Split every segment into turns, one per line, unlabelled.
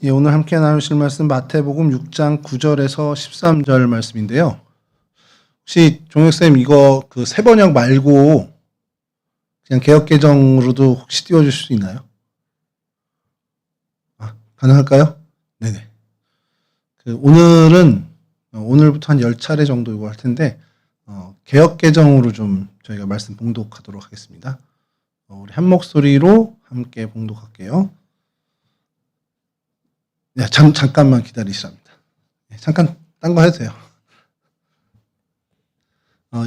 예, 오늘 함께 나누실 말씀 마태복음 6장 9절에서 13절 말씀인데요. 혹시 종혁쌤 이거 그 새 번역 말고 그냥 개역개정으로도 혹시 띄워줄 수 있나요? 가능할까요? 네네. 오늘부터 한 10차례 정도 이거 할 텐데, 개역개정으로 좀 저희가 말씀 봉독하도록 하겠습니다. 우리 한 목소리로 함께 봉독할게요. 네, 잠깐만 기다리시랍니다. 네, 잠깐 딴 거 해도 돼요.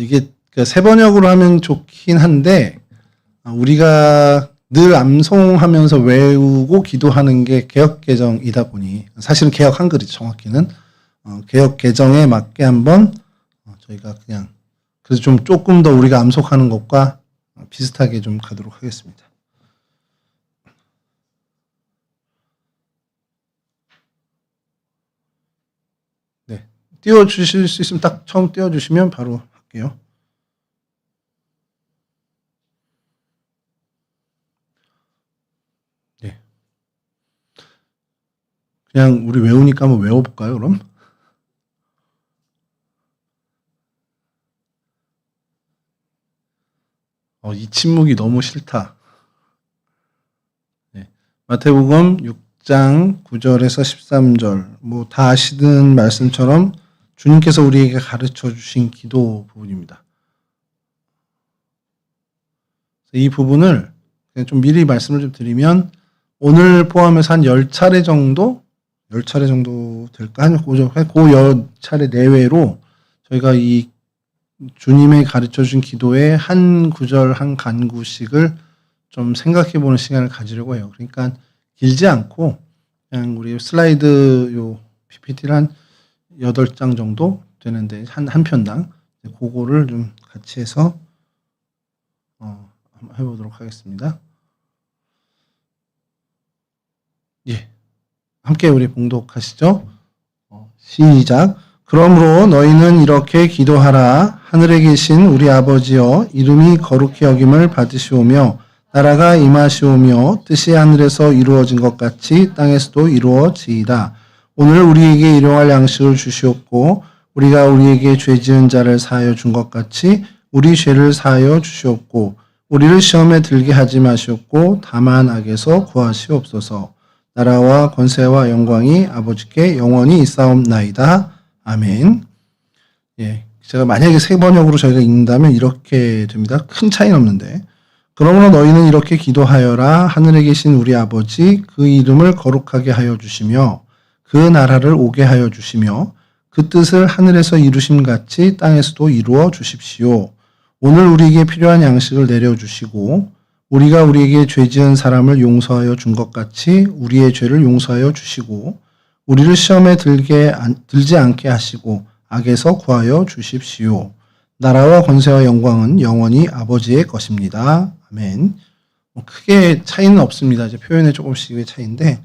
이게 새 번역으로 하면 좋긴 한데, 우리가 늘 암송하면서 외우고 기도하는 게 개역개정이다 보니, 사실은 개역 한글이죠, 정확히는. 개역개정에 맞게 한번 저희가 그냥, 그래서 좀 조금 더 우리가 암송하는 것과 비슷하게 좀 가도록 하겠습니다. 네. 띄워주실 수 있으면 딱 처음 띄워주시면 바로 할게요. 네. 그냥 우리 외우니까 한번 외워볼까요, 그럼? 이 침묵이 너무 싫다. 네. 마태복음 6장 9절에서 13절, 뭐 다 아시는 말씀처럼 주님께서 우리에게 가르쳐 주신 기도 부분입니다. 이 부분을 그냥 좀 미리 말씀을 좀 드리면, 오늘 포함해서 한 10차례 정도 될까? 한 그 10차례 내외로 저희가 이 주님의 가르쳐 준 기도의 한 구절 한 간구씩을 좀 생각해 보는 시간을 가지려고 해요. 그러니까 길지 않고 그냥 우리 슬라이드 요 PPT를 한 8장 정도 되는데 한 편당 그거를 좀 같이 해서 한번 해보도록 하겠습니다. 예, 함께 우리 봉독하시죠. 시작. 그러므로 너희는 이렇게 기도하라. 하늘에 계신 우리 아버지여, 이름이 거룩히 여김을 받으시오며 나라가 임하시오며 뜻이 하늘에서 이루어진 것 같이 땅에서도 이루어지이다. 오늘 우리에게 일용할 양식을 주시옵고 우리가 우리에게 죄 지은 자를 사하여 준 것 같이 우리 죄를 사하여 주시옵고 우리를 시험에 들게 하지 마시옵고 다만 악에서 구하시옵소서. 나라와 권세와 영광이 아버지께 영원히 있사옵나이다. 아멘. 예, 제가 만약에 새 번역으로 저희가 읽는다면 이렇게 됩니다. 큰 차이는 없는데. 그러므로 너희는 이렇게 기도하여라. 하늘에 계신 우리 아버지, 그 이름을 거룩하게 하여 주시며 그 나라를 오게 하여 주시며 그 뜻을 하늘에서 이루심 같이 땅에서도 이루어 주십시오. 오늘 우리에게 필요한 양식을 내려주시고 우리가 우리에게 죄 지은 사람을 용서하여 준 것 같이 우리의 죄를 용서하여 주시고 우리를 시험에 들지 않게 하시고 악에서 구하여 주십시오. 나라와 권세와 영광은 영원히 아버지의 것입니다. 아멘. 크게 차이는 없습니다. 이제 표현에 조금씩의 차이인데,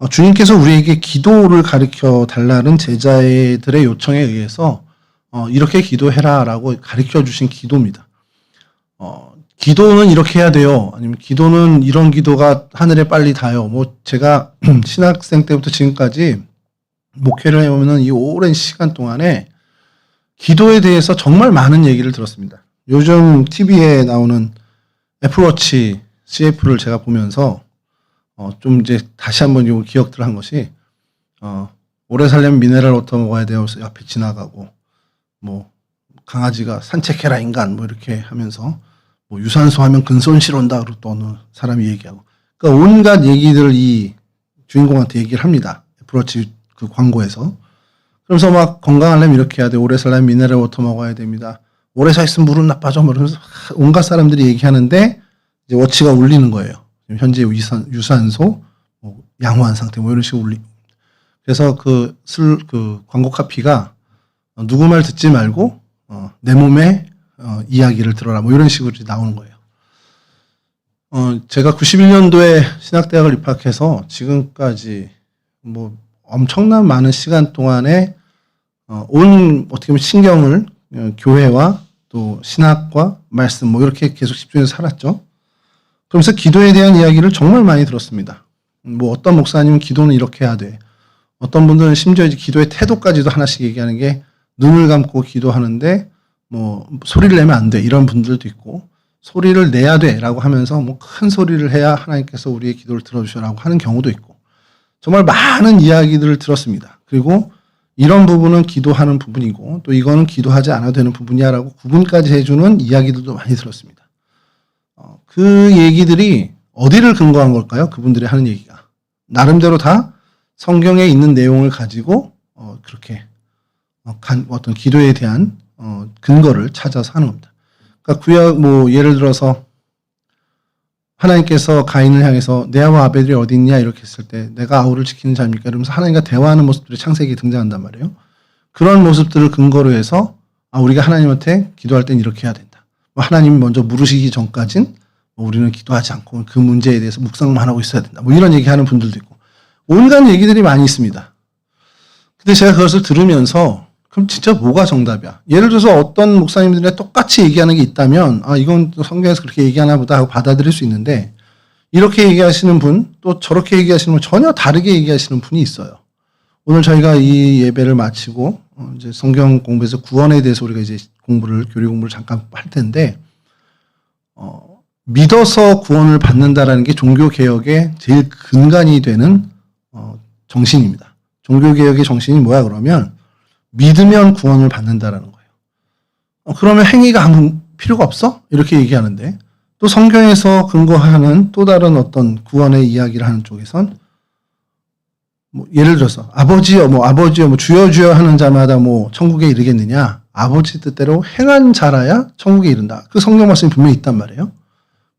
주님께서 우리에게 기도를 가르쳐 달라는 제자들의 요청에 의해서 이렇게 기도해라라고 가르쳐 주신 기도입니다. 기도는 이렇게 해야 돼요. 아니면 기도는 이런 기도가 하늘에 빨리 닿아요. 뭐 제가 신학생 때부터 지금까지 목회를 해오면 이 오랜 시간 동안에 기도에 대해서 정말 많은 얘기를 들었습니다. 요즘 TV에 나오는 애플워치 CF를 제가 보면서 좀 이제 다시 한번 요 기억들 한 것이 오래 살려면 미네랄 워터 먹어야 돼요. 앞에 지나가고 뭐 강아지가 산책해라 인간 뭐 이렇게 하면서 뭐 유산소 하면 근손실 온다 그러고 또 어느 사람이 얘기하고 그러니까 온갖 얘기들을 이 주인공한테 얘기를 합니다. 애플워치 그 광고에서. 그러면서 막 건강하려면 이렇게 해야 돼. 오래 살려면 미네랄 워터 먹어야 됩니다. 오래 사 있으면 무릎 나빠져. 그러면서 온갖 사람들이 얘기하는데 이제 워치가 울리는 거예요. 현재 유산소, 뭐 양호한 상태 뭐 이런 식으로 울리. 그래서 그 광고 카피가 누구 말 듣지 말고 내 몸의 이야기를 들어라 뭐 이런 식으로 나오는 거예요. 제가 91년도에 신학대학을 입학해서 지금까지 뭐 엄청난 많은 시간 동안에 어떻게 보면 신경을 교회와 또 신학과 말씀 뭐 이렇게 계속 집중해서 살았죠. 그러면서 기도에 대한 이야기를 정말 많이 들었습니다. 뭐 어떤 목사님은 기도는 이렇게 해야 돼. 어떤 분들은 심지어 이제 기도의 태도까지도 하나씩 얘기하는 게 눈을 감고 기도하는데 뭐 소리를 내면 안 돼. 이런 분들도 있고 소리를 내야 돼라고 하면서 뭐 큰 소리를 해야 하나님께서 우리의 기도를 들어주셔라고 하는 경우도 있고 정말 많은 이야기들을 들었습니다. 그리고 이런 부분은 기도하는 부분이고 또 이거는 기도하지 않아도 되는 부분이야라고 구분까지 해주는 이야기들도 많이 들었습니다. 그 얘기들이 어디를 근거한 걸까요? 그분들이 하는 얘기가. 나름대로 다 성경에 있는 내용을 가지고 그렇게 어떤 기도에 대한 근거를 찾아서 하는 겁니다. 그러니까 구약 뭐 예를 들어서 하나님께서 가인을 향해서 내 아와 아벨이 어디 있냐 이렇게 했을 때 내가 아우를 지키는 자입니까? 이러면서 하나님과 대화하는 모습들이 창세기에 등장한단 말이에요. 그런 모습들을 근거로 해서 우리가 하나님한테 기도할 땐 이렇게 해야 된다. 뭐 하나님이 먼저 물으시기 전까진 뭐 우리는 기도하지 않고 그 문제에 대해서 묵상만 하고 있어야 된다. 뭐 이런 얘기하는 분들도 있고 온갖 얘기들이 많이 있습니다. 근데 제가 그것을 들으면서 그럼 진짜 뭐가 정답이야? 예를 들어서 어떤 목사님들이 똑같이 얘기하는 게 있다면 이건 성경에서 그렇게 얘기하나 보다 하고 받아들일 수 있는데 이렇게 얘기하시는 분 또 저렇게 얘기하시는 분 전혀 다르게 얘기하시는 분이 있어요. 오늘 저희가 이 예배를 마치고 이제 성경 공부에서 구원에 대해서 우리가 이제 교리 공부를 잠깐 할 텐데 믿어서 구원을 받는다라는 게 종교개혁의 제일 근간이 되는 정신입니다. 종교개혁의 정신이 뭐야 그러면 믿으면 구원을 받는다라는 거예요. 그러면 행위가 아무 필요가 없어? 이렇게 얘기하는데 또 성경에서 근거하는 또 다른 어떤 구원의 이야기를 하는 쪽에선 뭐 예를 들어서 아버지여 주여 주여 하는 자마다 뭐 천국에 이르겠느냐? 아버지 뜻대로 행한 자라야 천국에 이른다. 그 성경 말씀이 분명히 있단 말이에요.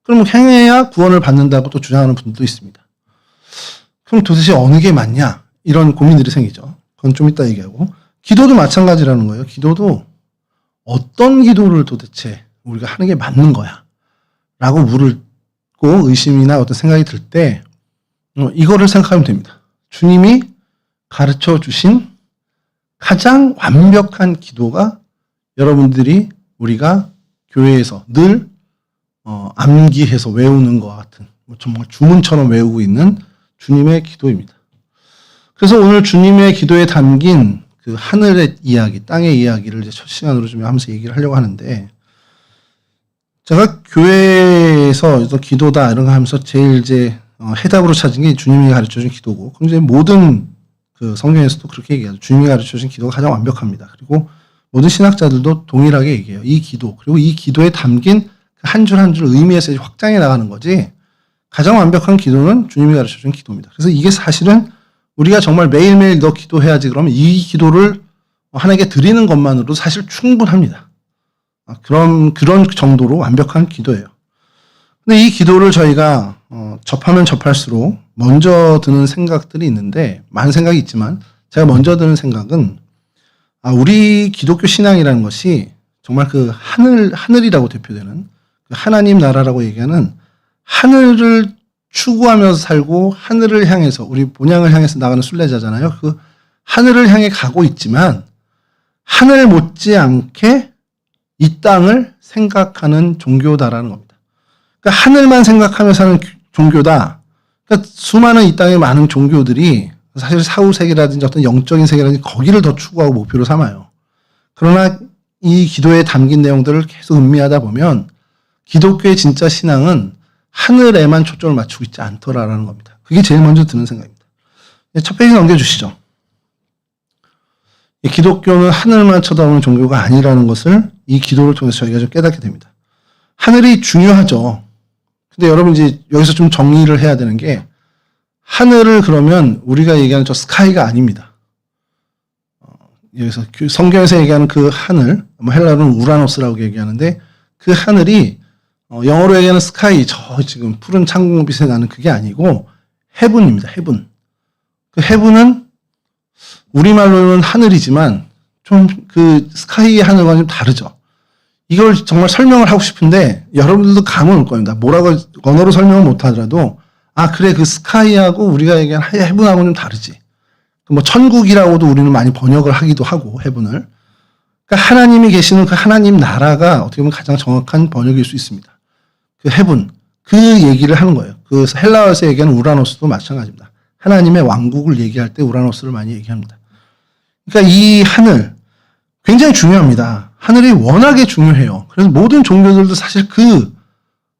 그럼 행해야 구원을 받는다고 또 주장하는 분들도 있습니다. 그럼 도대체 어느 게 맞냐? 이런 고민들이 생기죠. 그건 좀 이따 얘기하고. 기도도 마찬가지라는 거예요. 기도도 어떤 기도를 도대체 우리가 하는 게 맞는 거야? 라고 물고 의심이나 어떤 생각이 들 때 이거를 생각하면 됩니다. 주님이 가르쳐 주신 가장 완벽한 기도가 여러분들이 우리가 교회에서 늘 암기해서 외우는 것 같은 정말 주문처럼 외우고 있는 주님의 기도입니다. 그래서 오늘 주님의 기도에 담긴 그 하늘의 이야기, 땅의 이야기를 이제 첫 시간으로 좀 하면서 얘기를 하려고 하는데 제가 교회에서 기도다 이런 거 하면서 제일 이제 해답으로 찾은 게 주님이 가르쳐준 기도고 그럼 이제 모든 그 성경에서도 그렇게 얘기하죠. 주님이 가르쳐준 기도가 가장 완벽합니다. 그리고 모든 신학자들도 동일하게 얘기해요. 이 기도 그리고 이 기도에 담긴 한 줄 한 줄 의미에서 확장해 나가는 거지 가장 완벽한 기도는 주님이 가르쳐준 기도입니다. 그래서 이게 사실은 우리가 정말 매일매일 너 기도해야지 그러면 이 기도를 하나님께 드리는 것만으로도 사실 충분합니다. 그런 정도로 완벽한 기도예요. 근데 이 기도를 저희가 접하면 접할수록 먼저 드는 생각들이 있는데 많은 생각이 있지만 제가 먼저 드는 생각은 우리 기독교 신앙이라는 것이 정말 그 하늘이라고 대표되는 그 하나님 나라라고 얘기하는 하늘을 추구하면서 살고 하늘을 향해서 우리 본향을 향해서 나가는 순례자잖아요. 그 하늘을 향해 가고 있지만 하늘 못지않게 이 땅을 생각하는 종교다라는 겁니다. 그러니까 하늘만 생각하며 사는 종교다. 그러니까 수많은 이 땅의 많은 종교들이 사실 사후 세계라든지 어떤 영적인 세계라든지 거기를 더 추구하고 목표로 삼아요. 그러나 이 기도에 담긴 내용들을 계속 음미하다 보면 기독교의 진짜 신앙은 하늘에만 초점을 맞추고 있지 않더라라는 겁니다. 그게 제일 먼저 드는 생각입니다. 첫 페이지 넘겨주시죠. 기독교는 하늘만 쳐다보는 종교가 아니라는 것을 이 기도를 통해서 저희가 좀 깨닫게 됩니다. 하늘이 중요하죠. 근데 여러분 이제 여기서 좀 정리를 해야 되는 게 하늘을 그러면 우리가 얘기하는 저 스카이가 아닙니다. 여기서 성경에서 얘기하는 그 하늘, 헬라어는 우라노스라고 얘기하는데 그 하늘이 영어로 얘기하는 스카이, 저 지금 푸른 창공빛에 나는 그게 아니고 헤븐입니다. 헤븐. 그 헤븐은 우리말로는 하늘이지만 좀 그 스카이의 하늘과 좀 다르죠. 이걸 정말 설명을 하고 싶은데 여러분들도 감은 올 겁니다. 뭐라고 언어로 설명을 못 하더라도 그래 그 스카이하고 우리가 얘기하는 헤븐하고는 좀 다르지. 뭐 천국이라고도 우리는 많이 번역을 하기도 하고 헤븐을. 그러니까 하나님이 계시는 그 하나님 나라가 어떻게 보면 가장 정확한 번역일 수 있습니다. 그 헤븐 그 얘기를 하는 거예요. 그 헬라어에서 얘기하는 우라노스도 마찬가지입니다. 하나님의 왕국을 얘기할 때 우라노스를 많이 얘기합니다. 그러니까 이 하늘 굉장히 중요합니다. 하늘이 워낙에 중요해요. 그래서 모든 종교들도 사실 그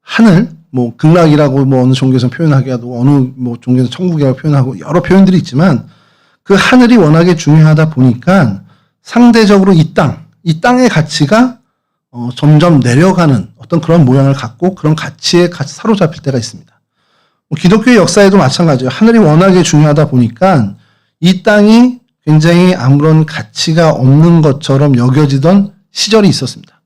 하늘, 뭐 극락이라고 뭐 어느 종교에서 표현하게 하고 어느 뭐 종교에서 천국이라고 표현하고 여러 표현들이 있지만 그 하늘이 워낙에 중요하다 보니까 상대적으로 이 땅의 가치가 점점 내려가는 어떤 그런 모양을 갖고 그런 가치에 같이 사로잡힐 때가 있습니다. 기독교의 역사에도 마찬가지예요. 하늘이 워낙에 중요하다 보니까 이 땅이 굉장히 아무런 가치가 없는 것처럼 여겨지던 시절이 있었습니다.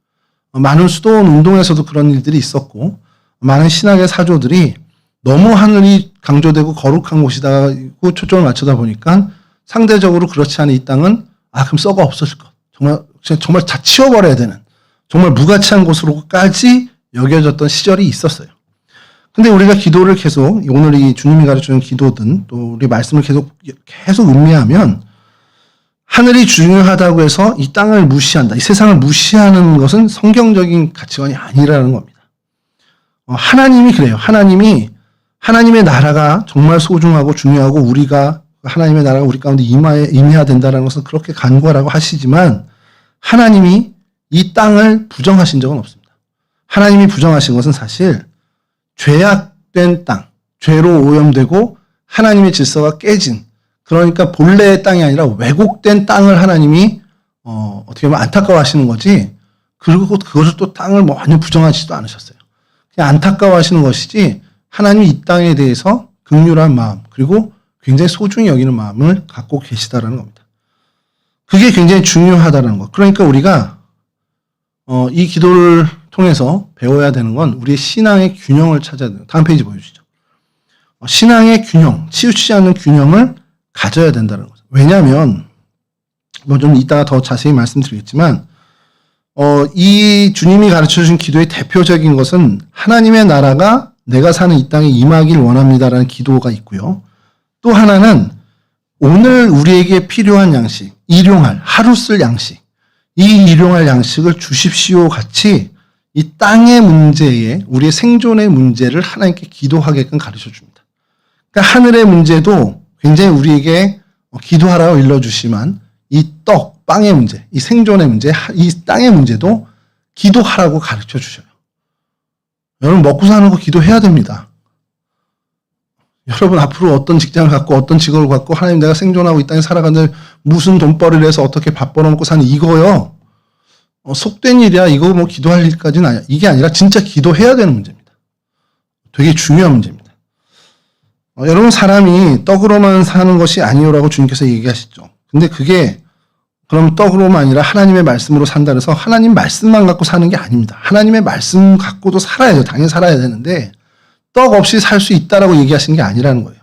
많은 수도원 운동에서도 그런 일들이 있었고 많은 신학의 사조들이 너무 하늘이 강조되고 거룩한 곳이다고 초점을 맞추다 보니까 상대적으로 그렇지 않은 이 땅은 그럼 썩어 없어질 것. 정말 다 치워버려야 되는 정말 무가치한 곳으로까지 여겨졌던 시절이 있었어요. 근데 우리가 기도를 계속 오늘 이 주님이 가르쳐주는 기도든 또 우리 말씀을 계속 음미하면 하늘이 중요하다고 해서 이 땅을 무시한다. 이 세상을 무시하는 것은 성경적인 가치관이 아니라는 겁니다. 하나님이 그래요. 하나님의 나라가 정말 소중하고 중요하고 우리가 하나님의 나라가 우리 가운데 임해야 된다는 것은 그렇게 간구하라고 하시지만 하나님이 이 땅을 부정하신 적은 없습니다. 하나님이 부정하신 것은 사실 죄악된 땅, 죄로 오염되고 하나님의 질서가 깨진 그러니까 본래의 땅이 아니라 왜곡된 땅을 하나님이 어떻게 보면 안타까워하시는 거지 그리고 그것을 또 땅을 뭐 완전 부정하지도 않으셨어요. 그냥 안타까워하시는 것이지 하나님이 이 땅에 대해서 긍휼한 마음 그리고 굉장히 소중히 여기는 마음을 갖고 계시다라는 겁니다. 그게 굉장히 중요하다는 것. 그러니까 우리가 이 기도를 통해서 배워야 되는 건 우리의 신앙의 균형을 찾아야 돼요. 다음 페이지 보여주시죠. 신앙의 균형, 치우치지 않는 균형을 가져야 된다는 거죠. 왜냐하면 뭐 좀 이따가 더 자세히 말씀드리겠지만 이 주님이 가르쳐주신 기도의 대표적인 것은 하나님의 나라가 내가 사는 이 땅에 임하길 원합니다라는 기도가 있고요. 또 하나는 오늘 우리에게 필요한 양식, 일용할, 하루 쓸 양식, 이 일용할 양식을 주십시오 같이 이 땅의 문제에 우리의 생존의 문제를 하나님께 기도하게끔 가르쳐 줍니다. 그러니까 하늘의 문제도 굉장히 우리에게 기도하라고 일러주시만 이 떡, 빵의 문제, 이 생존의 문제, 이 땅의 문제도 기도하라고 가르쳐 주셔요. 여러분 먹고 사는 거 기도해야 됩니다. 여러분 앞으로 어떤 직장을 갖고 어떤 직업을 갖고 하나님 내가 생존하고 이 땅에 살아가는데 무슨 돈벌이를 해서 어떻게 밥 벌어먹고 사는 이거요. 속된 일이야. 이거 뭐 기도할 일까지는 아니야. 이게 아니라 진짜 기도해야 되는 문제입니다. 되게 중요한 문제입니다. 여러분 사람이 떡으로만 사는 것이 아니오라고 주님께서 얘기하시죠. 근데 그게 그럼 떡으로만 아니라 하나님의 말씀으로 산다 그래서 하나님 말씀만 갖고 사는 게 아닙니다. 하나님의 말씀 갖고도 살아야죠. 당연히 살아야 되는데 떡 없이 살 수 있다라고 얘기하신 게 아니라는 거예요.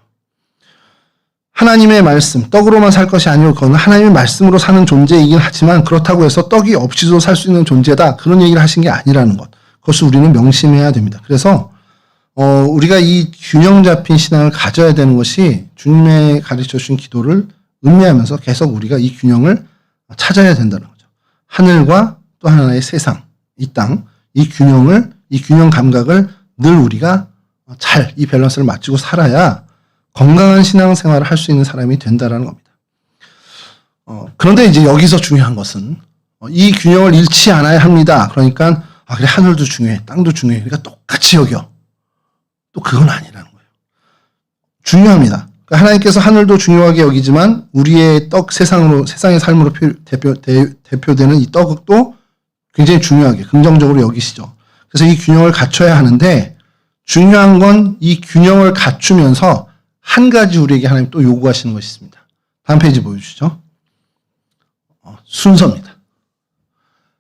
하나님의 말씀, 떡으로만 살 것이 아니고 그건 하나님의 말씀으로 사는 존재이긴 하지만 그렇다고 해서 떡이 없이도 살 수 있는 존재다. 그런 얘기를 하신 게 아니라는 것. 그것을 우리는 명심해야 됩니다. 그래서 우리가 이 균형 잡힌 신앙을 가져야 되는 것이 주님의 가르쳐 주신 기도를 음미하면서 계속 우리가 이 균형을 찾아야 된다는 거죠. 하늘과 또 하나의 세상, 이 땅, 이 균형 감각을 늘 우리가 잘 이 밸런스를 맞추고 살아야 건강한 신앙생활을 할 수 있는 사람이 된다라는 겁니다. 그런데 이제 여기서 중요한 것은 이 균형을 잃지 않아야 합니다. 그러니까 그래 하늘도 중요해, 땅도 중요해. 그러니까 똑같이 여겨. 또 그건 아니라는 거예요. 중요합니다. 그러니까 하나님께서 하늘도 중요하게 여기지만 우리의 떡 세상의 삶으로 대표되는 이 떡도 굉장히 중요하게 긍정적으로 여기시죠. 그래서 이 균형을 갖춰야 하는데 중요한 건 이 균형을 갖추면서 한 가지 우리에게 하나님 또 요구하시는 것이 있습니다. 다음 페이지 보여주시죠. 순서입니다.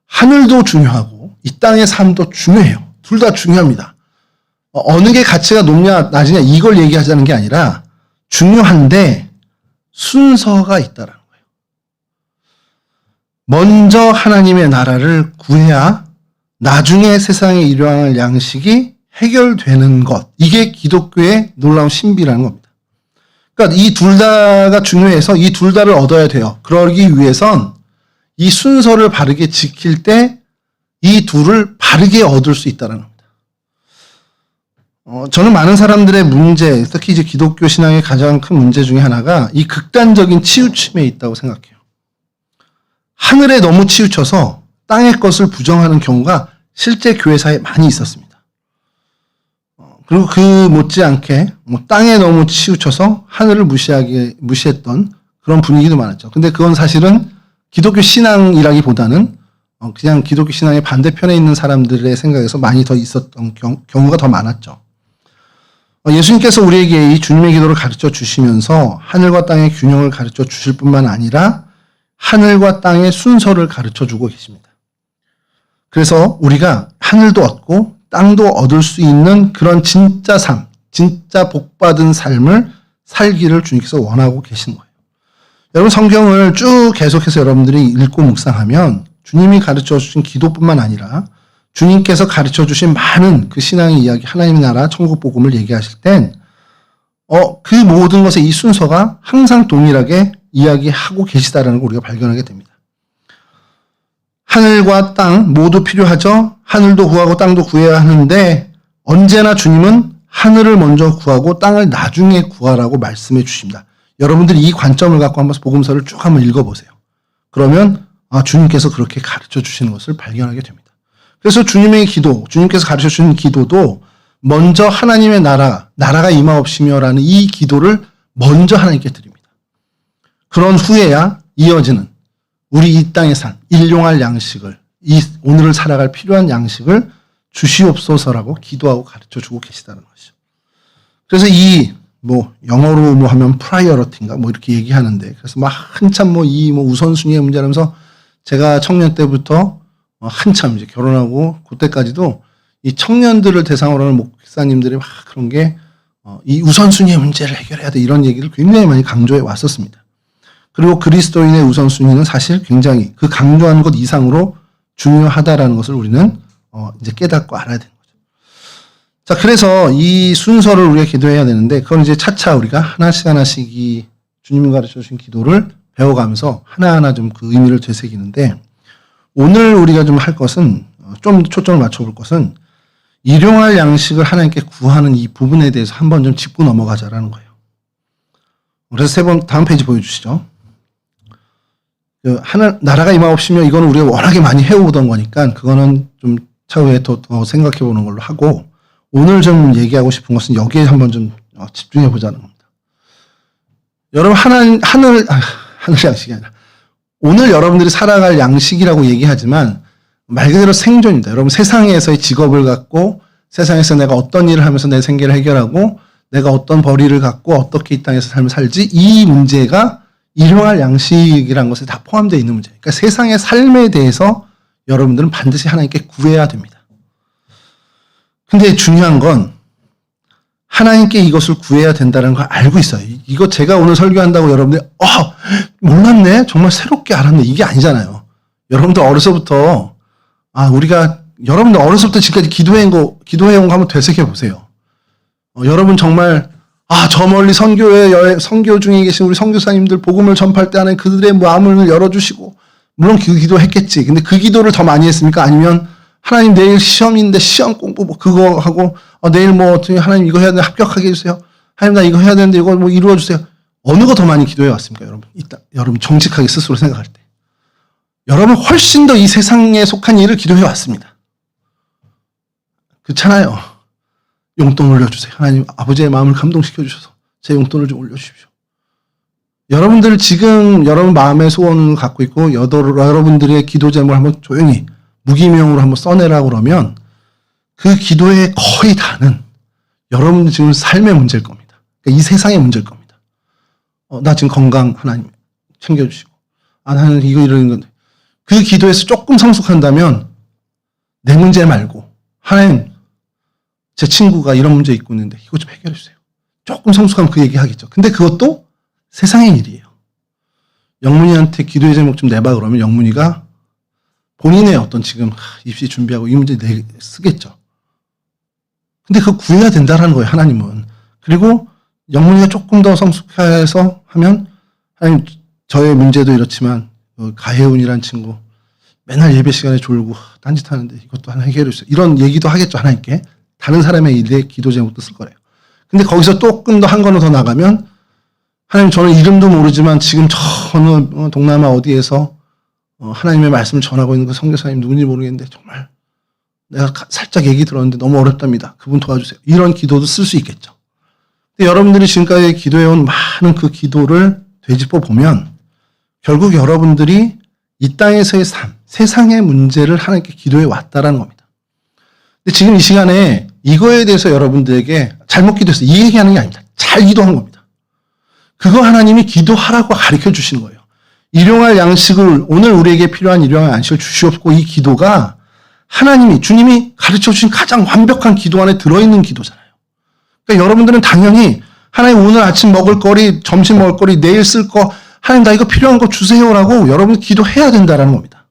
하늘도 중요하고 이 땅의 삶도 중요해요. 둘 다 중요합니다. 어느 게 가치가 높냐 낮으냐 이걸 얘기하자는 게 아니라 중요한데 순서가 있다라는 거예요. 먼저 하나님의 나라를 구해야 나중에 세상에 일어날 양식이 해결되는 것. 이게 기독교의 놀라운 신비라는 겁니다. 그러니까 이 둘 다가 중요해서 이 둘 다를 얻어야 돼요. 그러기 위해선 이 순서를 바르게 지킬 때 이 둘을 바르게 얻을 수 있다는 겁니다. 저는 많은 사람들의 문제, 특히 이제 기독교 신앙의 가장 큰 문제 중에 하나가 이 극단적인 치우침에 있다고 생각해요. 하늘에 너무 치우쳐서 땅의 것을 부정하는 경우가 실제 교회사에 많이 있었습니다. 그리고 그 못지않게 땅에 너무 치우쳐서 하늘을 무시했던 그런 분위기도 많았죠. 근데 그건 사실은 기독교 신앙이라기보다는 그냥 기독교 신앙의 반대편에 있는 사람들의 생각에서 많이 더 있었던 경우가 더 많았죠. 예수님께서 우리에게 이 주님의 기도를 가르쳐 주시면서 하늘과 땅의 균형을 가르쳐 주실 뿐만 아니라 하늘과 땅의 순서를 가르쳐 주고 계십니다. 그래서 우리가 하늘도 얻고 땅도 얻을 수 있는 그런 진짜 삶, 진짜 복받은 삶을 살기를 주님께서 원하고 계신 거예요. 여러분 성경을 쭉 계속해서 여러분들이 읽고 묵상하면 주님이 가르쳐 주신 기도뿐만 아니라 주님께서 가르쳐 주신 많은 그 신앙의 이야기, 하나님의 나라, 천국 복음을 얘기하실 땐 그 모든 것의 이 순서가 항상 동일하게 이야기하고 계시다라는 걸 우리가 발견하게 됩니다. 하늘과 땅 모두 필요하죠. 하늘도 구하고 땅도 구해야 하는데 언제나 주님은 하늘을 먼저 구하고 땅을 나중에 구하라고 말씀해 주십니다. 여러분들이 이 관점을 갖고 한번 복음서를 쭉 한번 읽어보세요. 그러면 주님께서 그렇게 가르쳐 주시는 것을 발견하게 됩니다. 그래서 주님의 기도, 주님께서 가르쳐 주신 기도도 먼저 하나님의 나라가 임하옵시며라는 이 기도를 먼저 하나님께 드립니다. 그런 후에야 이어지는 우리 이 땅에 산 일용할 양식을, 오늘을 살아갈 필요한 양식을 주시옵소서라고 기도하고 가르쳐 주고 계시다는 것이죠. 그래서 영어로 하면 프라이어리티인가 이렇게 얘기하는데, 그래서 한참 우선순위의 문제라면서 제가 청년 때부터 한참 이제 결혼하고 그때까지도 이 청년들을 대상으로 하는 목사님들이 그런 게 이 우선순위의 문제를 해결해야 돼 이런 얘기를 굉장히 많이 강조해 왔었습니다. 그리고 그리스도인의 우선순위는 사실 굉장히 그 강조하는 것 이상으로 중요하다라는 것을 우리는 이제 깨닫고 알아야 되는 거죠. 자, 그래서 이 순서를 우리가 기도해야 되는데 그건 이제 차차 우리가 하나씩 이 주님이 가르쳐 주신 기도를 배워가면서 하나하나 좀 그 의미를 되새기는데, 오늘 우리가 좀 할 것은 좀 초점을 맞춰볼 것은 일용할 양식을 하나님께 구하는 이 부분에 대해서 한번 좀 짚고 넘어가자라는 거예요. 그래서 다음 페이지 보여주시죠. 나라가 임하옵시며 이거는 우리가 워낙에 많이 해오던 거니까 그거는 좀 차후에 더 생각해 보는 걸로 하고, 오늘 좀 얘기하고 싶은 것은 여기에 한번 좀 집중해 보자는 겁니다. 여러분 하늘 양식이 아니라 오늘 여러분들이 살아갈 양식이라고 얘기하지만 말 그대로 생존입니다. 여러분 세상에서의 직업을 갖고 세상에서 내가 어떤 일을 하면서 내 생계를 해결하고 내가 어떤 벌이를 갖고 어떻게 이 땅에서 삶을 살지, 이 문제가 일용할 양식이라는 것에 다 포함되어 있는 문제예요. 그러니까 세상의 삶에 대해서 여러분들은 반드시 하나님께 구해야 됩니다. 근데 중요한 건 하나님께 이것을 구해야 된다는 걸 알고 있어요. 이거 제가 오늘 설교한다고 여러분들이 몰랐네? 정말 새롭게 알았네. 이게 아니잖아요. 여러분들 어려서부터 여러분들 어려서부터 지금까지 기도해온 거 한번 되새겨 보세요. 여러분 정말 저 멀리 선교 중에 계신 우리 선교사님들 복음을 전파할 때 하는 그들의 마음을 열어주시고, 물론 그 기도했겠지. 근데 그 기도를 더 많이 했습니까? 아니면 하나님 내일 시험인데 시험 공부 그거 하고 내일 어떻게 하나님 이거 해야 되는데 합격하게 해주세요. 하나님 나 이거 해야 되는데 이거 이루어주세요. 어느 거 더 많이 기도해 왔습니까? 여러분 정직하게 스스로 생각할 때 여러분 훨씬 더 이 세상에 속한 일을 기도해 왔습니다. 그렇잖아요. 용돈 올려주세요. 하나님 아버지의 마음을 감동시켜 주셔서 제 용돈을 좀 올려주십시오. 여러분들 지금 여러분 마음의 소원을 갖고 있고 여러분들의 기도 제목을 한번 조용히 무기명으로 한번 써내라고 그러면 그 기도의 거의 다는 여러분들 지금 삶의 문제일 겁니다. 그러니까 이 세상의 문제일 겁니다. 나 지금 건강 하나님 챙겨주시고 나는 이런 건데, 그 기도에서 조금 성숙한다면 내 문제 말고 하나님 제 친구가 이런 문제 있고 있는데 이거 좀 해결해 주세요. 조금 성숙하면 그 얘기 하겠죠. 근데 그것도 세상의 일이에요. 영문이한테 기도의 제목 좀 내봐 그러면 영문이가 본인의 어떤 지금 입시 준비하고 이 문제 쓰겠죠. 근데 그거 구해야 된다라는 거예요, 하나님은. 그리고 영문이가 조금 더 성숙해서 하면 하나님 저의 문제도 이렇지만 가혜훈이라는 친구 맨날 예배 시간에 졸고 딴짓하는데 이것도 하나 해결해 주세요. 이런 얘기도 하겠죠, 하나님께. 다른 사람의 일에 기도 제목도 쓸 거래요. 근데 거기서 조금 더 한 걸음 더 나가면 하나님 저는 이름도 모르지만 지금 저 어느 동남아 어디에서 하나님의 말씀을 전하고 있는 그 선교사님 누군지 모르겠는데 정말 내가 살짝 얘기 들었는데 너무 어렵답니다. 그분 도와주세요. 이런 기도도 쓸 수 있겠죠. 근데 여러분들이 지금까지 기도해온 많은 그 기도를 되짚어 보면 결국 여러분들이 이 땅에서의 삶, 세상의 문제를 하나님께 기도해 왔다라는 겁니다. 근데 지금 이 시간에 이거에 대해서 여러분들에게 잘못 기도해서 이 얘기하는 게 아닙니다. 잘 기도한 겁니다. 그거 하나님이 기도하라고 가르쳐 주시는 거예요. 일용할 양식을 오늘 우리에게 필요한 일용할 양식을 주시옵고 이 기도가 하나님이 주님이 가르쳐 주신 가장 완벽한 기도 안에 들어있는 기도잖아요. 그러니까 여러분들은 당연히 하나님 오늘 아침 먹을 거리, 점심 먹을 거리, 내일 쓸 거 하나님 나 이거 필요한 거 주세요라고 여러분 기도해야 된다라는 겁니다.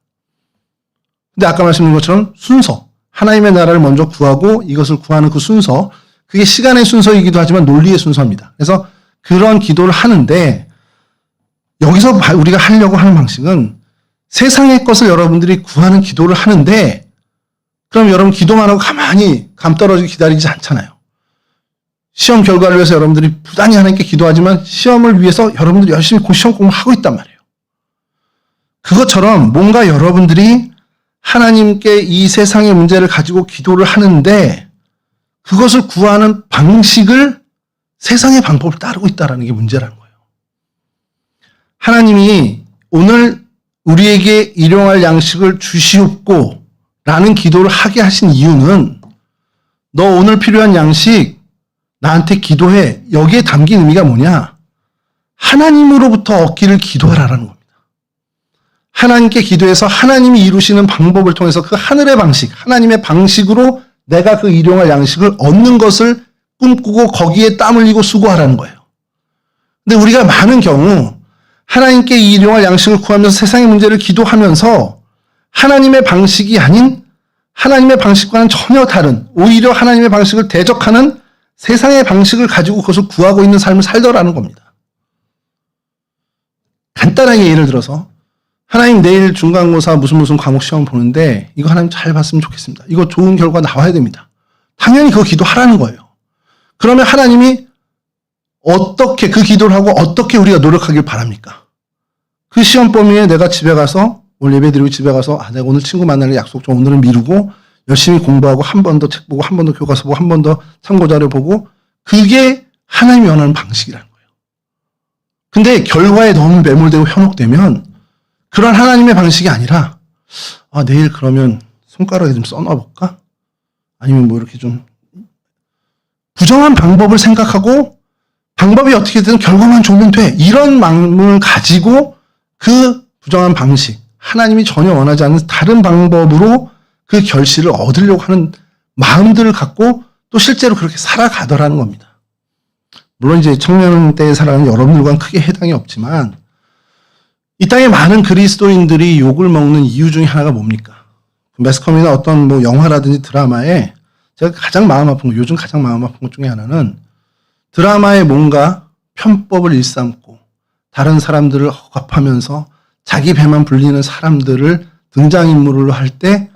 근데 아까 말씀드린 것처럼 순서, 하나님의 나라를 먼저 구하고 이것을 구하는 그 순서, 그게 시간의 순서이기도 하지만 논리의 순서입니다. 그래서 그런 기도를 하는데 여기서 우리가 하려고 하는 방식은 세상의 것을 여러분들이 구하는 기도를 하는데 그럼 여러분 기도만 하고 가만히 감 떨어지게 기다리지 않잖아요. 시험 결과를 위해서 여러분들이 부단히 하나님께 기도하지만 시험을 위해서 여러분들이 열심히 시험 공부를 하고 있단 말이에요. 그것처럼 뭔가 여러분들이 하나님께 이 세상의 문제를 가지고 기도를 하는데 그것을 구하는 방식을 세상의 방법을 따르고 있다는 게 문제라는 거예요. 하나님이 오늘 우리에게 일용할 양식을 주시옵고 라는 기도를 하게 하신 이유는 너 오늘 필요한 양식 나한테 기도해. 여기에 담긴 의미가 뭐냐? 하나님으로부터 얻기를 기도하라는 겁니다. 하나님께 기도해서 하나님이 이루시는 방법을 통해서 그 하늘의 방식, 하나님의 방식으로 내가 그 일용할 양식을 얻는 것을 꿈꾸고 거기에 땀 흘리고 수고하라는 거예요. 근데 우리가 많은 경우 하나님께 이 일용할 양식을 구하면서 세상의 문제를 기도하면서 하나님의 방식이 아닌 하나님의 방식과는 전혀 다른 오히려 하나님의 방식을 대적하는 세상의 방식을 가지고 그것을 구하고 있는 삶을 살더라는 겁니다. 간단하게 예를 들어서 하나님 내일 중간고사 무슨 과목 시험 보는데 이거 하나님 잘 봤으면 좋겠습니다. 이거 좋은 결과 나와야 됩니다. 당연히 그거 기도하라는 거예요. 그러면 하나님이 어떻게 그 기도를 하고 어떻게 우리가 노력하길 바랍니까? 그 시험 범위에 내가 집에 가서 오늘 예배 드리고 집에 가서 내가 오늘 친구 만날 약속 좀 오늘은 미루고 열심히 공부하고 한 번 더 책 보고 한 번 더 교과서 보고 한 번 더 참고자료 보고 그게 하나님이 원하는 방식이라는 거예요. 근데 결과에 너무 매몰되고 현혹되면 그런 하나님의 방식이 아니라 내일 그러면 손가락에 좀 써놔볼까? 아니면 뭐 이렇게 좀 부정한 방법을 생각하고 방법이 어떻게든 결과만 좋으면 돼. 이런 마음을 가지고 그 부정한 방식, 하나님이 전혀 원하지 않는 다른 방법으로 그 결실을 얻으려고 하는 마음들을 갖고 또 실제로 그렇게 살아가더라는 겁니다. 물론 이제 청년 때에 살아가는 여러분들과는 크게 해당이 없지만 이 땅에 많은 그리스도인들이 욕을 먹는 이유 중에 하나가 뭡니까? 매스컴이나 어떤 뭐 영화라든지 드라마에 제가 가장 마음 아픈 거, 요즘 가장 마음 아픈 것 중에 하나는 드라마에 뭔가 편법을 일삼고 다른 사람들을 억압하면서 자기 배만 불리는 사람들을 등장인물로 할 때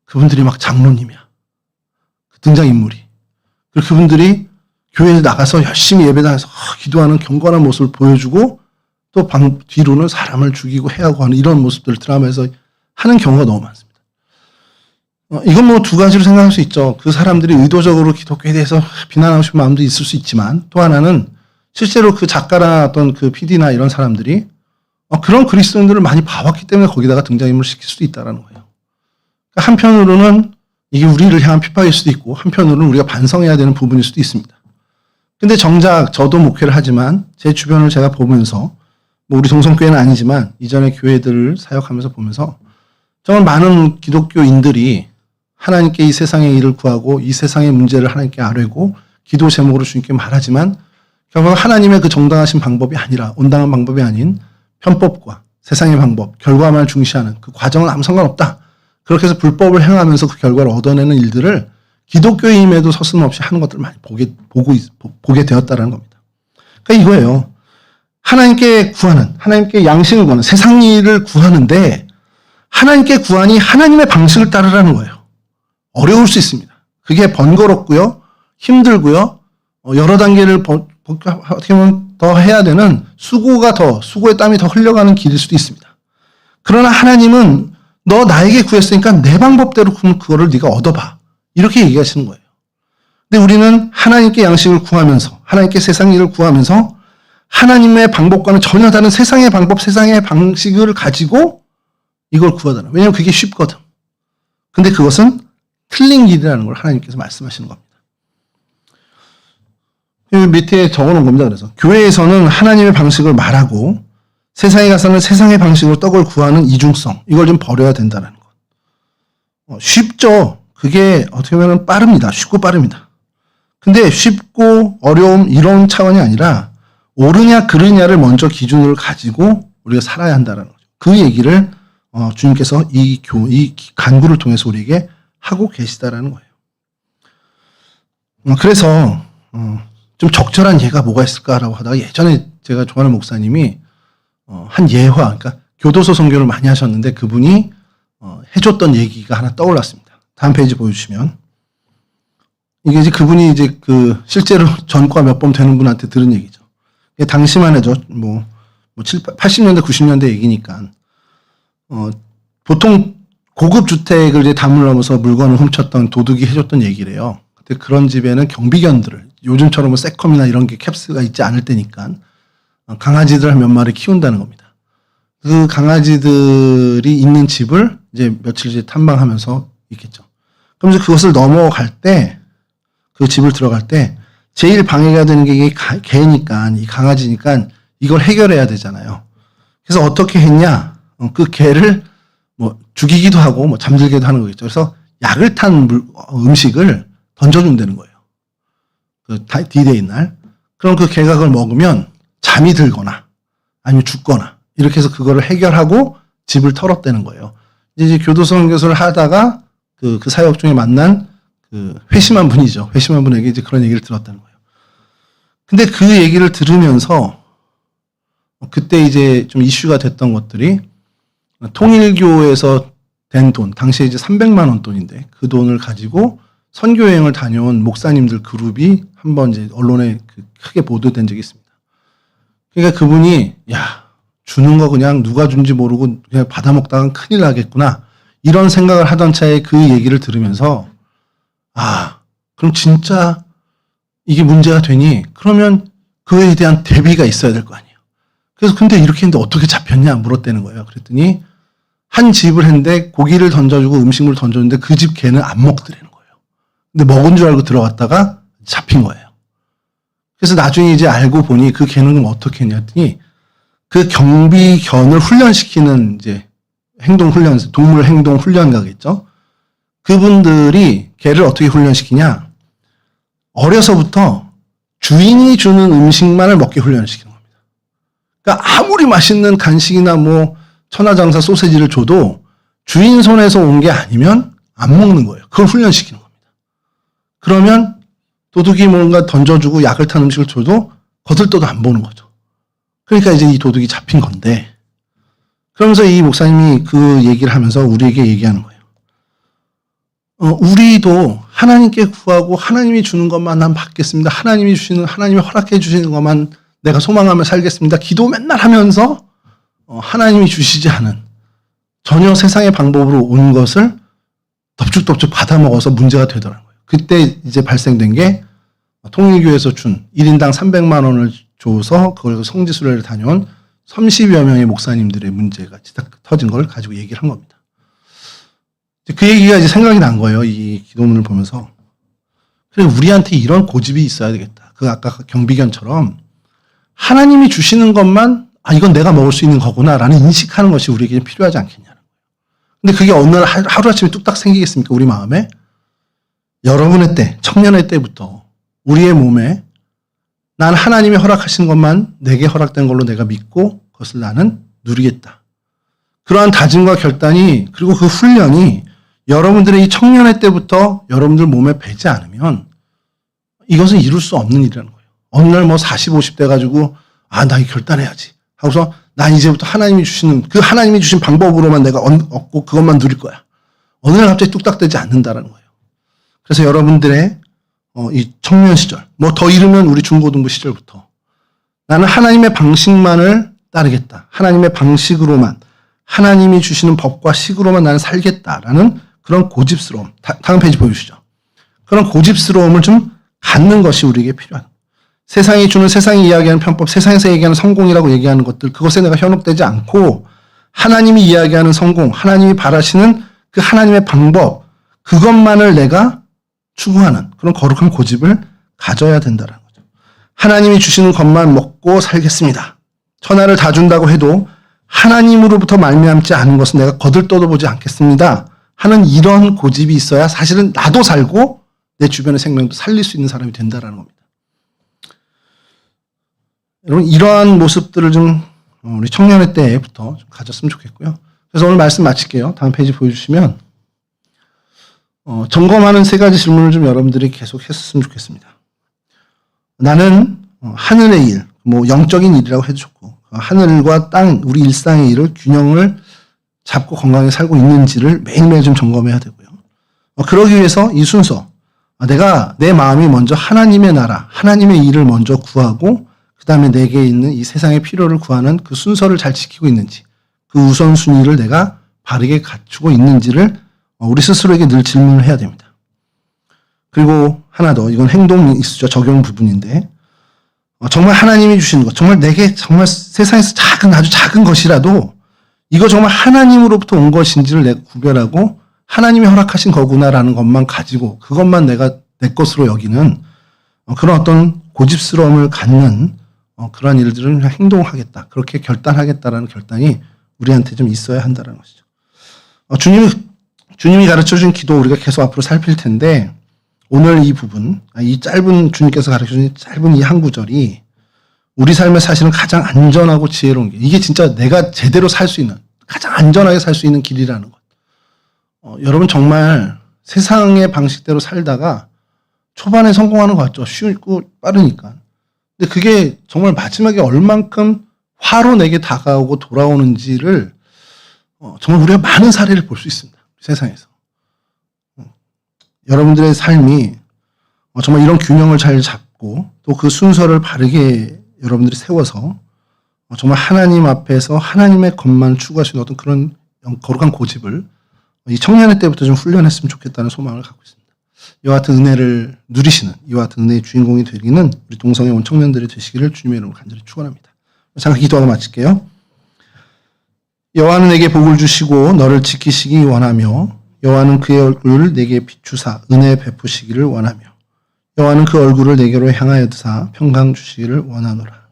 그분들이 막 장로님이야. 그 등장인물이. 그리고 그분들이 교회에 나가서 열심히 예배당에서 기도하는 경건한 모습을 보여주고 또 뒤로는 사람을 죽이고 해하고 하는 이런 모습들을 드라마에서 하는 경우가 너무 많습니다. 이건 뭐 두 가지로 생각할 수 있죠. 그 사람들이 의도적으로 기독교에 대해서 비난하고 싶은 마음도 있을 수 있지만 또 하나는 실제로 그 작가나 어떤 그 PD나 이런 사람들이 그런 그리스도인들을 많이 봐왔기 때문에 거기다가 등장인물을 시킬 수도 있다는 거예요. 그러니까 한편으로는 이게 우리를 향한 핍박일 수도 있고 한편으로는 우리가 반성해야 되는 부분일 수도 있습니다. 근데 정작 저도 목회를 하지만 제 주변을 제가 보면서 뭐 우리 동성교회는 아니지만 이전의 교회들을 사역하면서 보면서 정말 많은 기독교인들이 하나님께 이 세상의 일을 구하고 이 세상의 문제를 하나님께 아뢰고 기도 제목으로 주님께 말하지만 결국 하나님의 그 정당하신 방법이 아니라 온당한 방법이 아닌 편법과 세상의 방법, 결과만 중시하는 그 과정은 아무 상관없다. 그렇게 해서 불법을 행하면서 그 결과를 얻어내는 일들을 기독교인임에도 서슴없이 하는 것들을 많이 보게 되었다는 겁니다. 그러니까 이거예요. 하나님께 구하는, 하나님께 양식을 구하는, 세상 일을 구하는데 하나님께 구하니 하나님의 방식을 따르라는 거예요. 어려울 수 있습니다. 그게 번거롭고요, 힘들고요, 여러 단계를 어떻게 보면 더 해야 되는 수고의 땀이 더 흘러가는 길일 수도 있습니다. 그러나 하나님은 너 나에게 구했으니까 내 방법대로 그거를 네가 얻어봐. 이렇게 얘기하시는 거예요. 근데 우리는 하나님께 양식을 구하면서, 하나님께 세상 일을 구하면서 하나님의 방법과는 전혀 다른 세상의 방법, 세상의 방식을 가지고 이걸 구하잖아요. 왜냐하면 그게 쉽거든. 근데 그것은 틀린 길이라는 걸 하나님께서 말씀하시는 겁니다. 밑에 적어놓은 겁니다. 그래서 교회에서는 하나님의 방식을 말하고 세상에 가서는 세상의 방식으로 떡을 구하는 이중성, 이걸 좀 버려야 된다는 것. 쉽죠. 그게 어떻게 보면 빠릅니다. 쉽고 빠릅니다. 근데 쉽고 어려움 이런 차원이 아니라 옳으냐 그르냐를 먼저 기준으로 가지고 우리가 살아야 한다는 거죠. 그 얘기를 주님께서 이 간구를 통해서 우리에게 하고 계시다라는 거예요. 그래서 좀 적절한 예가 뭐가 있을까라고 하다가 예전에 제가 좋아하는 목사님이 한 예화, 그러니까 교도소 선교를 많이 하셨는데 그분이 해줬던 얘기가 하나 떠올랐습니다. 다음 페이지 보여주시면 이게 이제 그분이 이제 실제로 전과 몇 번 되는 분한테 들은 얘기죠. 당시만 해도 80년대, 90년대 얘기니까 보통 고급 주택을 이제 담으려면서 물건을 훔쳤던 도둑이 해줬던 얘기래요. 근데 그런 집에는 경비견들을 요즘처럼 뭐 세컴이나 이런 게 캡스가 있지 않을 때니까 강아지들 몇 마리 키운다는 겁니다. 그 강아지들이 있는 집을 이제 며칠 이제 탐방하면서 있겠죠. 그럼 이제 그것을 넘어갈 때, 그 집을 들어갈 때 제일 방해가 되는 게 이게 개니까, 이 강아지니까 이걸 해결해야 되잖아요. 그래서 어떻게 했냐? 그 개를 뭐 죽이기도 하고 뭐 잠들게도 하는 거겠죠. 그래서 약을 탄 음식을 던져준다는 거예요. 그 D-Day 날. 그럼 그 개가 그걸 먹으면 잠이 들거나 아니면 죽거나 이렇게 해서 그거를 해결하고 집을 털었다는 거예요. 이제 교도소 선교사를 하다가 그 사역 중에 만난 그 회심한 분이죠. 회심한 분에게 이제 그런 얘기를 들었다는 거예요. 근데 그 얘기를 들으면서 그때 이제 좀 이슈가 됐던 것들이 통일교에서 된 돈, 당시에 이제 300만 원 돈인데 그 돈을 가지고 선교여행을 다녀온 목사님들 그룹이 한번 이제 언론에 크게 보도된 적이 있습니다. 그러니까 그분이 주는 거 그냥 누가 준지 모르고 그냥 받아먹다간 큰일 나겠구나 이런 생각을 하던 차에 그 얘기를 들으면서 그럼 진짜 이게 문제가 되니 그러면 그에 대한 대비가 있어야 될 거 아니에요. 그래서 근데 이렇게 했는데 어떻게 잡혔냐 물었다는 거예요. 그랬더니 한 집을 했는데 고기를 던져주고 음식물을 던졌는데 그 집 개는 안 먹더라는 거예요. 근데 먹은 줄 알고 들어갔다가 잡힌 거예요. 그래서 나중에 이제 알고 보니 그 개는 어떻게 했냐 했더니 그 경비견을 훈련시키는 이제 동물 행동 훈련가겠죠. 그분들이 개를 어떻게 훈련시키냐? 어려서부터 주인이 주는 음식만을 먹게 훈련시키는 겁니다. 그러니까 아무리 맛있는 간식이나 뭐 천하장사 소세지를 줘도 주인 손에서 온 게 아니면 안 먹는 거예요. 그걸 훈련시키는 겁니다. 그러면 도둑이 뭔가 던져주고 약을 탄 음식을 줘도 거들떠도 안 보는 거죠. 그러니까 이제 이 도둑이 잡힌 건데, 그러면서 이 목사님이 그 얘기를 하면서 우리에게 얘기하는 거예요. 우리도 하나님께 구하고 하나님이 주는 것만 난 받겠습니다. 하나님이 허락해 주시는 것만 내가 소망하며 살겠습니다. 기도 맨날 하면서 하나님이 주시지 않은 전혀 세상의 방법으로 온 것을 덥죽덥죽 받아먹어서 문제가 되더라고요. 그때 이제 발생된 게 통일교에서 준 1인당 300만 원을 줘서 그걸 성지순례를 다녀온 30여 명의 목사님들의 문제가 터진 걸 가지고 얘기를 한 겁니다. 그 얘기가 이제 생각이 난 거예요. 이 기도문을 보면서. 그래, 우리한테 이런 고집이 있어야 되겠다. 그 아까 경비견처럼 하나님이 주시는 것만 이건 내가 먹을 수 있는 거구나 라는 인식하는 것이 우리에게 필요하지 않겠냐는 거예요. 근데 그게 어느 날 하루아침에 뚝딱 생기겠습니까? 우리 마음에? 여러분의 때, 청년의 때부터 우리의 몸에 난 하나님이 허락하시는 것만 내게 허락된 걸로 내가 믿고 그것을 나는 누리겠다. 그러한 다짐과 결단이 그리고 그 훈련이 여러분들의 이 청년의 때부터 여러분들 몸에 배지 않으면 이것은 이룰 수 없는 일이라는 거예요. 어느 날 뭐 40, 50대 가지고 나 이 결단해야지 하고서 난 이제부터 하나님이 주신 방법으로만 내가 얻고 그것만 누릴 거야. 어느 날 갑자기 뚝딱 되지 않는다라는 거예요. 그래서 여러분들의 이 청년 시절, 뭐 더 이르면 우리 중고등부 시절부터 나는 하나님의 방식만을 따르겠다. 하나님의 방식으로만, 하나님이 주시는 법과 식으로만 나는 살겠다라는 그런 고집스러움. 다음 페이지 보여주시죠. 그런 고집스러움을 좀 갖는 것이 우리에게 필요한. 세상이 주는, 세상이 이야기하는 편법, 세상에서 얘기하는 성공이라고 얘기하는 것들, 그것에 내가 현혹되지 않고 하나님이 이야기하는 성공, 하나님이 바라시는 그 하나님의 방법, 그것만을 내가 추구하는 그런 거룩한 고집을 가져야 된다는 거죠. 하나님이 주시는 것만 먹고 살겠습니다. 천하를 다 준다고 해도 하나님으로부터 말미암지 않은 것은 내가 거들떠도 않겠습니다 하는 이런 고집이 있어야 사실은 나도 살고 내 주변의 생명도 살릴 수 있는 사람이 된다는 겁니다. 여러분, 이러한 모습들을 좀 우리 청년의 때부터 좀 가졌으면 좋겠고요. 그래서 오늘 말씀 마칠게요. 다음 페이지 보여주시면 점검하는 세 가지 질문을 좀 여러분들이 계속 했었으면 좋겠습니다. 나는 하늘의 일, 뭐 영적인 일이라고 해도 좋고 하늘과 땅, 우리 일상의 일을 균형을 잡고 건강하게 살고 있는지를 매일매일 좀 점검해야 되고요. 그러기 위해서 이 순서, 내가 내 마음이 먼저 하나님의 나라, 하나님의 일을 먼저 구하고 그 다음에 내게 있는 이 세상의 필요를 구하는 그 순서를 잘 지키고 있는지, 그 우선순위를 내가 바르게 갖추고 있는지를 우리 스스로에게 늘 질문을 해야 됩니다. 그리고 하나 더, 이건 행동 이수죠. 적용 부분인데, 정말 하나님이 주시는 것, 정말 내게 정말 세상에서 작은, 아주 작은 것이라도 이거 정말 하나님으로부터 온 것인지를 내가 구별하고 하나님이 허락하신 거구나라는 것만 가지고 그것만 내가 내 것으로 여기는 그런 어떤 고집스러움을 갖는 그러한 일들은 행동하겠다. 그렇게 결단하겠다라는 결단이 우리한테 좀 있어야 한다는 것이죠. 주님이 가르쳐준 기도 우리가 계속 앞으로 살필 텐데 오늘 이 부분, 이 짧은 주님께서 가르쳐준 짧은 이 한 구절이 우리 삶에 사실은 가장 안전하고 지혜로운 게 이게 진짜 내가 제대로 살 수 있는 가장 안전하게 살 수 있는 길이라는 것. 여러분 정말 세상의 방식대로 살다가 초반에 성공하는 것 같죠. 쉽고 빠르니까. 근데 그게 정말 마지막에 얼만큼 화로 내게 다가오고 돌아오는지를 정말 우리가 많은 사례를 볼 수 있습니다. 세상에서. 여러분들의 삶이 정말 이런 균형을 잘 잡고 또 그 순서를 바르게 여러분들이 세워서 정말 하나님 앞에서 하나님의 것만 추구하시는 어떤 그런 거룩한 고집을 이 청년의 때부터 좀 훈련했으면 좋겠다는 소망을 갖고 있습니다. 이와 같은 은혜를 누리시는, 이와 같은 은혜의 주인공이 되기는 우리 동성애 온 청년들이 되시기를 주님의 이름으로 간절히 축원합니다. 잠깐 기도하고 마칠게요. 여호와는 내게 복을 주시고 너를 지키시기 원하며 여호와는 그의 얼굴을 내게 비추사 은혜 베푸시기를 원하며 여호와는 그 얼굴을 내게로 향하여 드사 평강 주시기를 원하노라.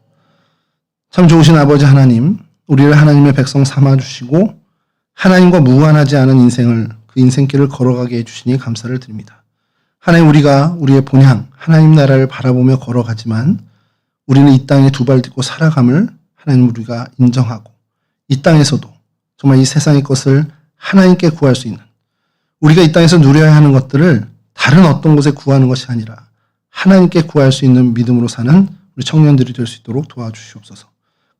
참 좋으신 아버지 하나님, 우리를 하나님의 백성 삼아 주시고 하나님과 무관하지 않은 인생을 그 인생길을 걸어가게 해주시니 감사를 드립니다. 하나님, 우리가 우리의 본향 하나님 나라를 바라보며 걸어가지만 우리는 이 땅에 두 발 딛고 살아감을 하나님 우리가 인정하고 이 땅에서도 정말 이 세상의 것을 하나님께 구할 수 있는 우리가 이 땅에서 누려야 하는 것들을 다른 어떤 곳에 구하는 것이 아니라 하나님께 구할 수 있는 믿음으로 사는 우리 청년들이 될 수 있도록 도와주시옵소서.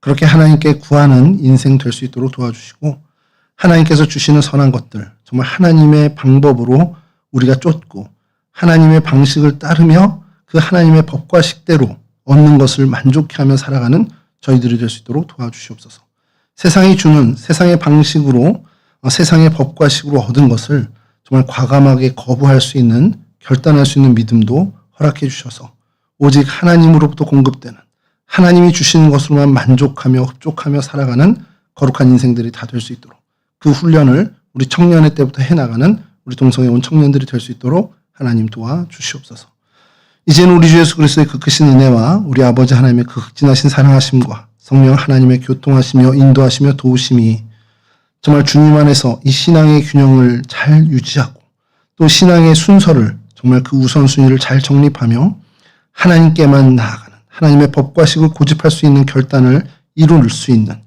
그렇게 하나님께 구하는 인생 될 수 있도록 도와주시고 하나님께서 주시는 선한 것들 정말 하나님의 방법으로 우리가 쫓고 하나님의 방식을 따르며 그 하나님의 법과 식대로 얻는 것을 만족해하며 살아가는 저희들이 될 수 있도록 도와주시옵소서. 세상이 주는 세상의 방식으로 세상의 법과 식으로 얻은 것을 정말 과감하게 거부할 수 있는 결단할 수 있는 믿음도 허락해 주셔서 오직 하나님으로부터 공급되는 하나님이 주시는 것으로만 만족하며 흡족하며 살아가는 거룩한 인생들이 다 될 수 있도록 그 훈련을 우리 청년의 때부터 해나가는 우리 동성애 온 청년들이 될 수 있도록 하나님 도와주시옵소서. 이제는 우리 주 예수 그리스도의 그 크신 은혜와 우리 아버지 하나님의 그 극진하신 사랑하심과 성령 하나님의 교통하시며 인도하시며 도우심이 정말 주님 안에서 이 신앙의 균형을 잘 유지하고 또 신앙의 순서를 정말 그 우선순위를 잘 정립하며 하나님께만 나아가는 하나님의 법과 식을 고집할 수 있는 결단을 이룰 수 있는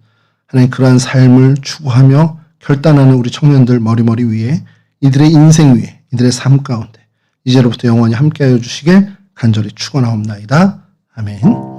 하나님 그러한 삶을 추구하며 결단하는 우리 청년들 머리머리 위에 이들의 인생 위에 이들의 삶 가운데 이제로부터 영원히 함께하여 주시길 간절히 축원하옵나이다. 아멘.